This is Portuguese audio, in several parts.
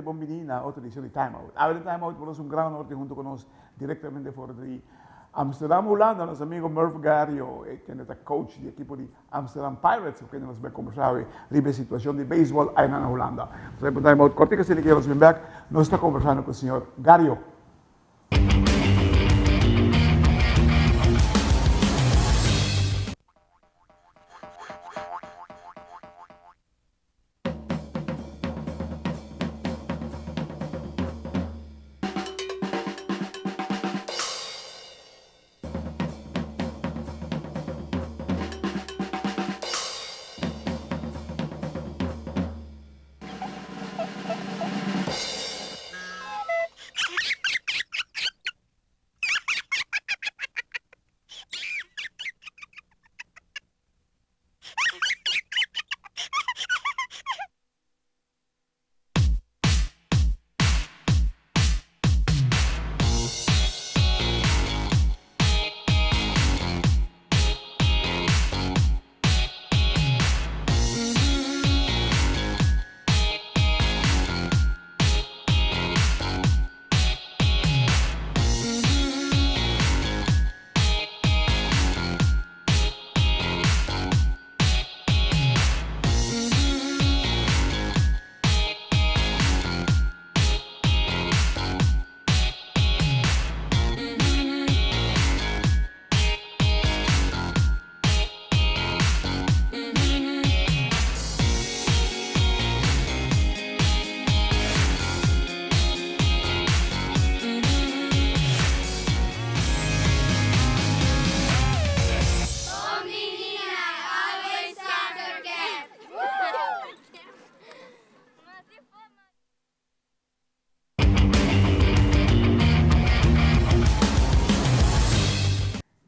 bienvenidos a otra edición de Time Out. Ahora en Time Out tenemos un gran norte junto con nosotros directamente fuera de Amsterdam, Holanda, nuestro amigo Murph Gario, que es el coach del equipo de Amsterdam Pirates, que nos va a conversar sobre la situación de béisbol ahí en Holanda. Entonces, Time Out, corte que se le quiere los back, nos está conversando con el señor Gario.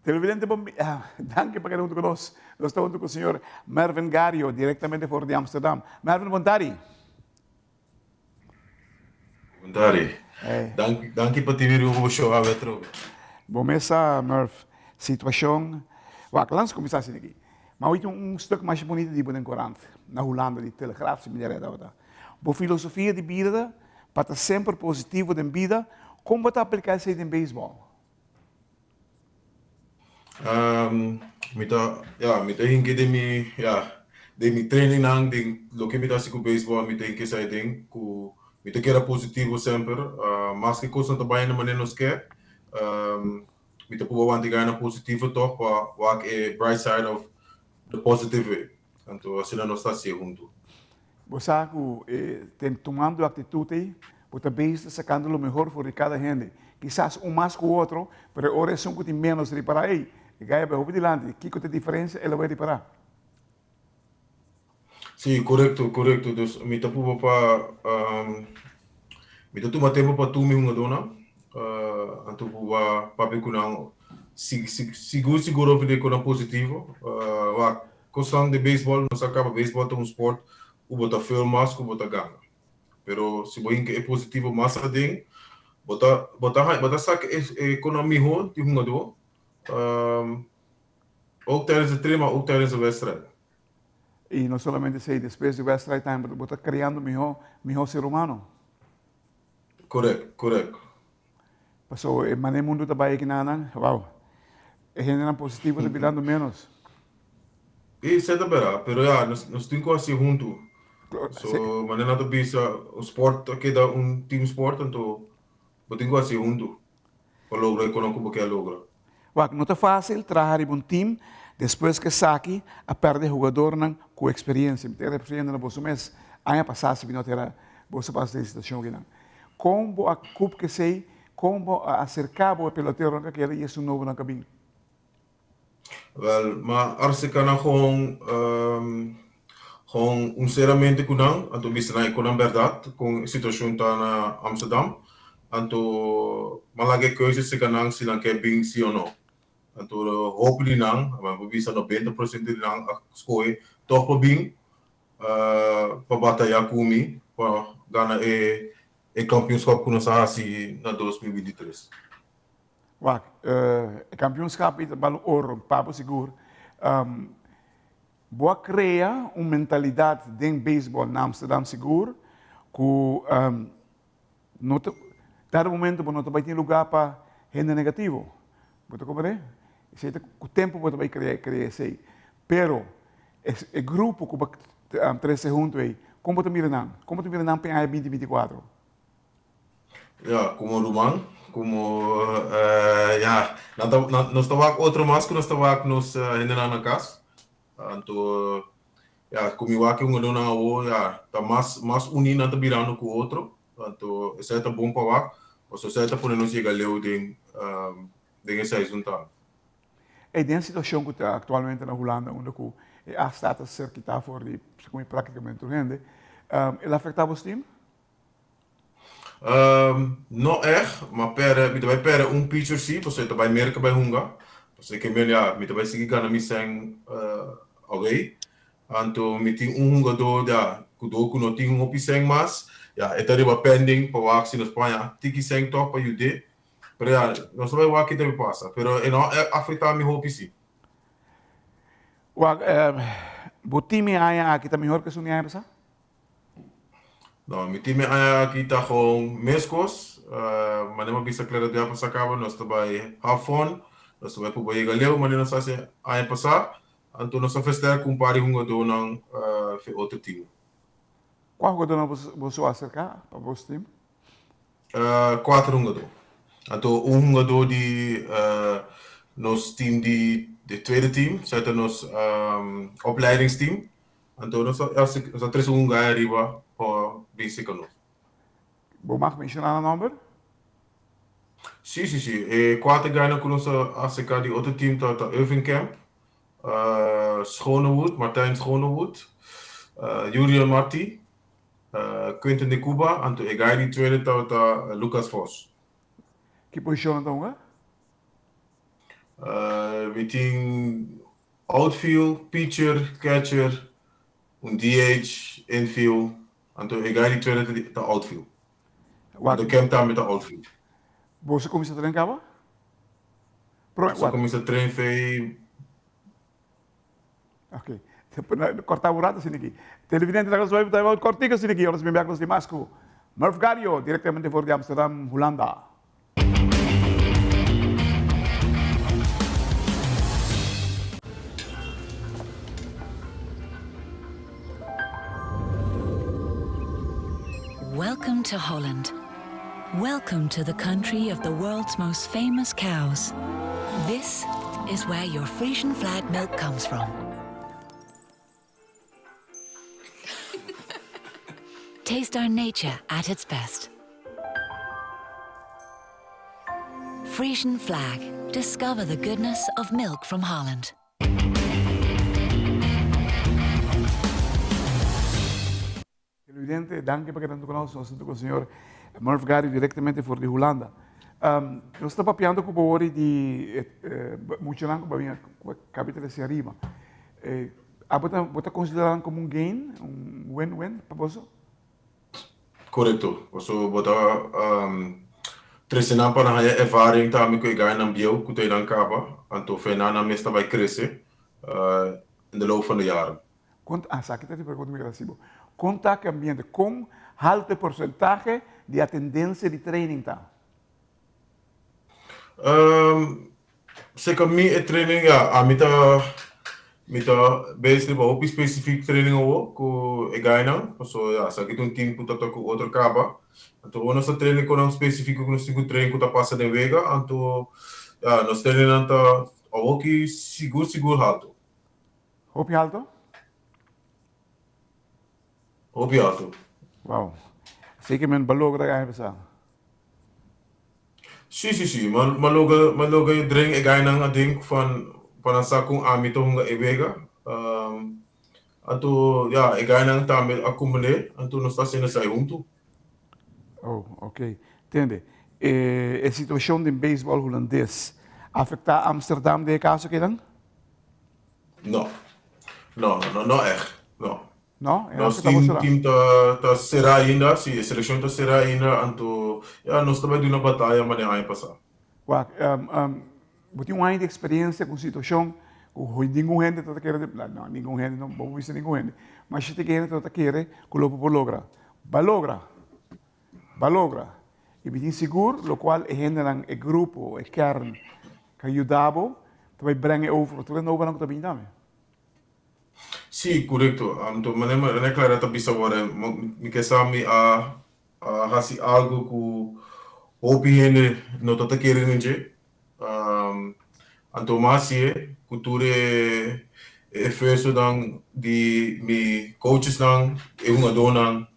Televidente, danke per essere con noi. Noi stiamo con il signor Mervin Gario, direttamente fuori di Amsterdam. Mervin, buongiorno. Buongiorno. Danke per aver venuto show a vetro. Bom mesa, Merv. Situação. Wacht, laat ons começar aqui. Maar weet je, stuk mais bonito die in Courant, na Holanda, die Telegraaf, se me direta outra. Boa filosofia de vida, para estar sempre positivo de vida, como você aplicar isso em beisebol? Mita hinke de mi training nang ding lo que mita siku baseball mita hinke sa ding ku mita kera positivo sempre mas que coisa também na maneira nos que mita puwa wanti gana positivo toch wa é bright side of the positive way então assim nós está se junto Você tem tomando atitude você também está sacando o melhor por cada gente quizás mais que o outro mas horas são que tem menos de para aí Gaya ba dilante, que tem diferença, ela vai reparar. Sim, correto. Dus mita pupa pa mita tuma tempo pa tumi uma dona. Anto pupa papi kunang seguro vide kuna positivo. Wa kosang de baseball, nós acaba baseball é sport, o bota film mas ku bota ganga. Pero se boin que é positivo massa ding, bota sak economia ho, di uma do. Ook tijdens de train, maar ook tijdens de wedstrijd. E não somente sei, depois da wedstrijd, você está criando melhor ser humano. Correto. Passou, mas no mundo também aqui na uau, é gente positivo de virando menos. E isso é verdade, pero nós temos que assim junto. So, mas não é nada bisa, o sport aqui dá team sport, então, nós temos que assim junto, para lograr o que logra. Não é fácil trabalhar em um time depois que saque a perder jogador com experiência. Me representa na bolsa, mas ano passado se não terá bolsa para essa situação aqui. Como a cup que sei, como acercar o peloteiro que ele é novo na cabine. Wel, maar als ik kan gewoon sinceramente kunang, anto bisa na kunang verdade com situação tá na Amsterdam, anto malage keuzes se kanang silang ke bing si ou não. Então, hopelijk nang, maar we bisa 90% de nang skooi toch pa bing pa batalhar kumi pa gana kampioenschap kuna sa asi na 2023. Kampioenschap is een ouro, papo seguro. Boa cria uma mentalidade de beisebol na Amsterdam seguro, que não te, dado momento, não vai ter lugar para renda negativo. Você compreende? Com o tempo você vai criar isso aí. Pero, o grupo que vai trazer junto aí, como você mira não? Como você mira não para 2024? Ja, como Roman, como, ja, nós estamos outro mais que nós estamos nos ainda na casa. Então, ja, como eu aqui um dona o, ja, tá mais unido na virando com o outro. Então, isso é bom para lá. Ou seja, isso é para nós chegar leu de essa junta. E dentro da situação que está atualmente na Holanda, onde a status ser que está fora de praticamente urgente, ele afetava o time? Não é, mas pera, me vai pera picture sim, você vai mercar vai hunga. Você que melhor, me vai seguir na missão away. Então, me tem hunga do já, kudo kuno tem pisang mas, já, é tarifa pending para o axi na Espanha, tiki seng top para ajude. Pero já, nós vai o aqui deve passar, pero não é afetar me hope sim. O time aí aqui está melhor que o time aí, pessoal? Não, meu time aqui está com mescos, mas não bisa claro de apa acaba, nós também have fun, nós também por aí galeu, mas não sei se aí passar, então nós festejar com pari hunga do não outro time. Qual jogador você vai acercar para o time? Quatro hunga do. Então hunga do de nosso time de tweede team, zet nos opleidingsteam. Então nós só três hunga arriba para basic nos. Você mag mencionar o nome? Sim, sim, sim. E quatro ganham com nossa ACK de outro time, tá Irving Camp, Schonewood, Martijn Schonewood, Julian Marti, Quentin de Cuba, en toen ik die tweede tá Lucas Vos. Que posição então? We tem outfield, pitcher, catcher, DH, infield, en toen ik die tweede tá outfield. En toen Camp tá met de outfield. Você começa a treinar? Zo começa a treinar. Ok. Cortar o rato assim aqui. Televidente da Gasolina, está muito cortico assim aqui. Olha os membros de Masco. Murph Gario, diretamente de Amsterdam, Holanda. Welcome to Holland. Welcome to the country of the world's most famous cows. This is where your Frisian flag milk comes from. Taste our nature at its best. Frisian flag. Discover the goodness of milk from Holland. Televidente, danke por quedando conosco. Nós estamos com o senhor Murph Gario, diretamente fora de Holanda. Nós estamos papiando com o ori de muito lango para vir capítulo de arriba. Você considera como gain, win-win para você? Correcto. Você bota treinar para a ervaring também que ganha na bio, que tem na capa, então fenana mesmo vai crescer no loop van de jaren. Aqui está te perguntando, Gracibo. Contact ambiente, com alto porcentagem de atendência de training tá? Zeker meer training, ja, met bezig op specifiek training ook, ik ga nou, so ja, sa kita team puta to ko outro caba, então nós training com um específico que nós temos treino que tá passa de vega, então ja, nós treino anta o que seguro alto. Hopi alto? Hopi alto. Wow. Sei que men balogra ga pessoal. Sim, mas logo eu drink ik ga nang ding van sa kung amito hunga evega. Então ja, ik ga nang também acumular, então nós está sendo sai junto. Oh, ok. Entende? A situação do beisebol holandês afeta Amsterdam de caso que dan? Não é, não. Não? Nós time tá será ainda, sim, a seleção tá será ainda, então, ja, nós também de uma batalha, mas não vai passar. Você tem um ano de experiência com situação, com ninguém gente está querendo, não, ninguém gente, não vou dizer ninguém gente, mas se tem gente está querendo, que o lobo logra. Balogra. e bem seguro, lo qual é generam o grupo, o kern, que ajudava, também brengen over, tu não vai não também também. Sim, correto. Então, mas não é claro que bisa agora, me quer saber a hasi algo que o opinião não está querendo dizer. Então, mas é cultura é feito dan de me coaches dan é uma dona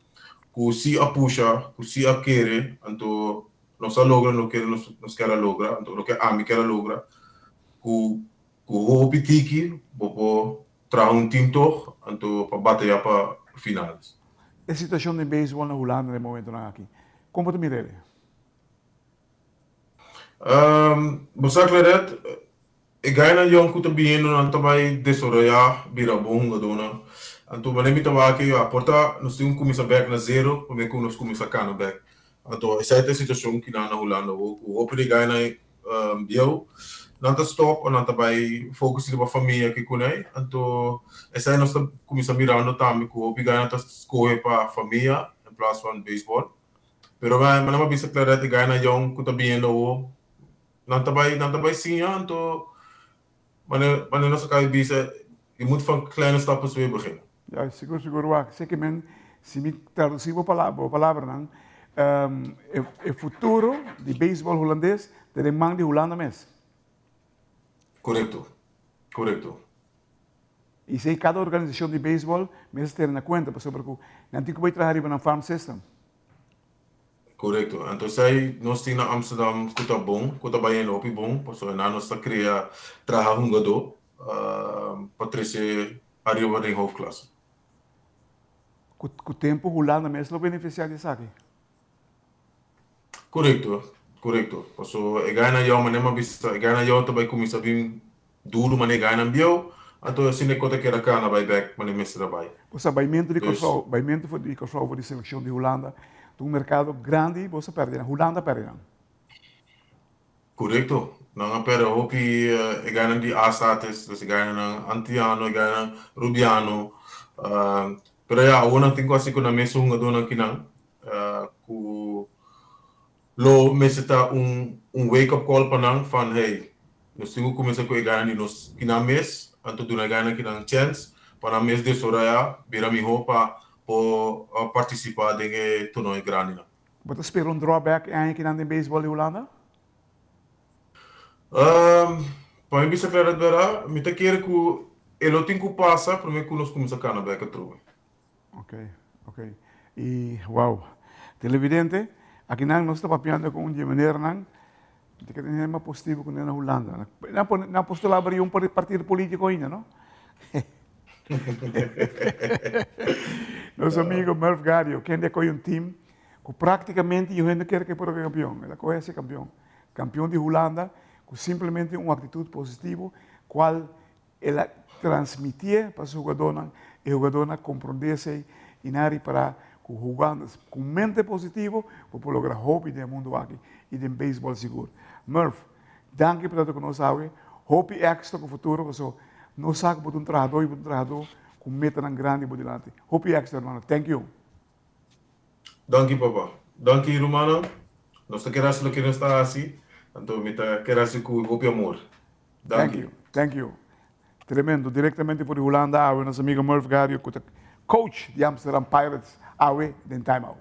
que se a puxa, que se a querer, então nós a logra, não quer nós quer logra, então não quer a me quer logra, que o pitiki, bobo traz time toch, então para bater para finais. A situação de beisebol na Holanda no momento não aqui. Como tu me dele? Você aclarar, e ganha yung kuta bien no nanto bay desarrollar bira bom dona. Anto manem ita ba que a porta nos tem começa back na zero, como é que nos começa cano back. Anto essa é a situação que na Holanda o opri ganha biel nanta stop ou nanta bay focus na família que kunai. Anto essa é nós começa mirando também que o opri ganha tá escolhe para família em place van baseball. Pero manama bisa clarar que ganha yung kuta bien no nanta bay sim anto wanneer nós kan bisa, je moet van kleine stappen weer beginnen. Ja, seguro wak. Sei que men, se me traduzir a palavra não, o futuro de beisebol holandês de mão de Holanda mesmo. Correcto, correcto. E sei cada organização de beisebol mesmo ter na conta, por exemplo, não tem que trabalhar na farm system. Correcto. Então, sai nós temos na Amsterdam kuta bom, kuta bem no opi bom, por isso nós está cria trabalho um gado, para trazer arriba em hoofdklasse. Com o tempo, Holanda mesmo não beneficia disso aqui. Correcto, correcto. Por isso, ganha eu, mas não bisa, ganha eu também começa a vir duro, mas ganha bio, então assim é conta que era cana vai back, mas não me trabalha. Você vai mente de controle, vai mente de controle de seleção de Holanda. Um mercado grande, você perde. Na Holanda perde. Correcto. Não perde. Hopi ganha de A-status, você ganha na Antiano, ganha Rubiano. Pero ya, una tengo así con la mesa un adona aqui não. Lo meseta wake up call para não, fan hey. Nós temos que começar com a ganha de nós aqui na mesa, anto do na ganha aqui na chance, para a mesa de Soraya, vira mi roupa para participar de torneio grande. Você espera drawback aqui na beisebol de Holanda? Para mim, bisa claro vera, me te quer que ele tem que passar para mim que nós começamos a back a trove. Ok. E, wow, televidente, aqui nós estamos papiando com de maneira não, de que tem mais positivo que na Holanda. Não postular para partido político ainda, não? Nosso amigo Merv Gario, que ainda tem time que praticamente eu ainda quero que for campeão. Ele quer ser campeão. Campeão de Holanda, com simplesmente uma atitude positiva, qual ela transmitia para o jogador, e o jogador compreendesse e nada para jogando com mente positiva, para lograr hope do mundo aqui e do beisebol seguro. Merv, danke por tudo que nós sabemos. Hope extra com o futuro, porque nós sabemos que um trabalhador com meta grande por delante. Hope extra, hermano. Thank you. Danke, papá. Danke, Romano. Nós queremos lo que não está assim. Então, me queremos com hope e amor. Thank you. Tremendo. Diretamente por Holanda, nosso amigo Merv Gario, coach de Amsterdam Pirates, awe den timeout.